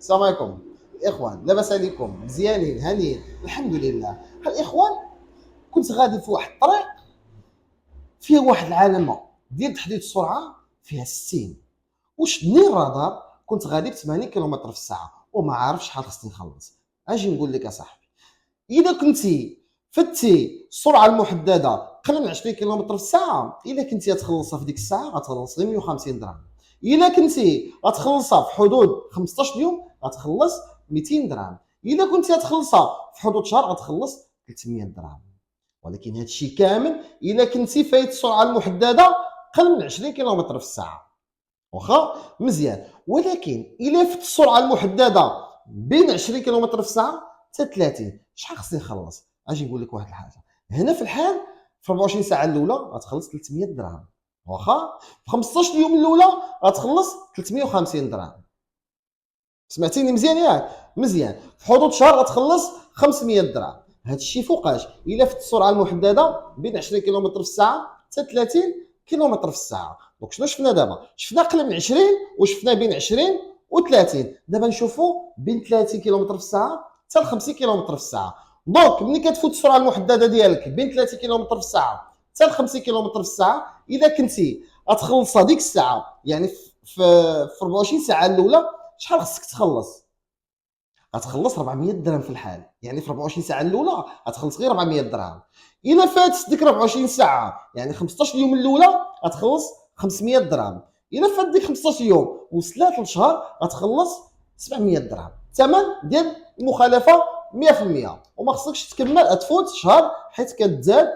السلام عليكم الاخوان، لاباس عليكم؟ مزيانين هانيين الحمد لله. الاخوان، كنت غادي في واحد الطريق فيها واحد العلامه ديال تحديد السرعه فيها 60، وشدني الرادار. كنت غادي ب 80 كيلومتر في الساعه وما عارفش شحال خصني نخلص. اجي نقول لك يا صاحبي، اذا كنتي فتي السرعه المحدده قل من 20 كيلومتر في الساعه، اذا كنتي غتخلصها في ديك الساعه غتخلص غير 150 درهم. اذا كنتي غتخلصها في حدود 15 يوم غتخلص 200 درهم. اذا كنتي غتخلصها في حدود شهر غتخلص 300 درهم. ولكن هذا الشيء كامل اذا كنتي فايت السرعه المحدده قل من 20 كيلومتر في الساعه. واخا مزيان، ولكن الا فت السرعه المحدده بين 20 كيلومتر في الساعه حتى 30، شحال خصني نخلص؟ اجي نقول لك واحد الحاجه. هنا في الحال في 24 ساعه الاولى غتخلص 300 درهم، واخا في 15 يوم الاولى غتخلص 350 درهم. سمعتيني مزيان ياك؟ مزيان. في حدود شهر غتخلص 500 درهم. هذا الشيء فوقاش الا فت السرعه المحدده بين 20 كيلومتر في الساعه حتى 30 كيلومتر في الساعه. دونك شنو شفنا دابا؟ شفنا اقل من 20 وشفنا بين 20 و30. دابا نشوفوا بين 30 كيلومتر في الساعه حتى 50 كيلومتر في الساعه. دونك ملي كتفوت السرعه المحدده ديالك بين 30 كيلومتر في الساعه حتى 50 كيلومتر في الساعه، اذا كنتي غتخلصها ديك الساعه، يعني في 24 ساعه الاولى شحال خصك تخلص؟ غتخلص 400 درهم في الحال. يعني في 24 ساعه الاولى غتخلص غير 400 درهم. الا فات ديك 24 ساعه، يعني 15 يوم الاولى غتخلص 500 درهم. الا فات ديك 15 يوم وصلات لشهر غتخلص 700 درهم. ثمن ديال المخالفه 100%. وما خصكش تكمل تفوت شهر، حيت كتزاد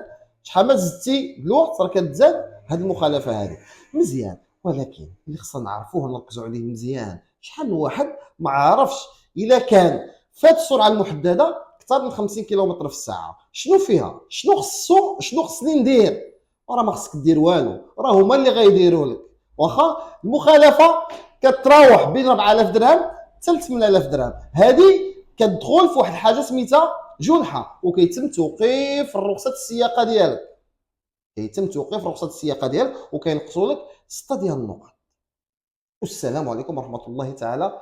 شحال ما زدتي بالوقت راه كتزاد هذه المخالفه هذه. مزيان، ولكن اللي خصنا نعرفوه ونركزوا عليه مزيان، شحال الواحد ما عرفش الا كان فات السرعه المحدده اكثر من 50 كيلومتر في الساعه شنو فيها؟ شنو خصني ندير؟ راه ما خصك دير والو، راه هما اللي غيديروا لك. واخا المخالفه كتراوح بين 4000 درهم حتى 8000 درهم. هذه كتدخل في واحد الحاجه سميتها جنحه، وكيتم توقيف الرخصه السياقه ديالك. وكينقصوا لك 6 ديال النقط. والسلام عليكم ورحمه الله تعالى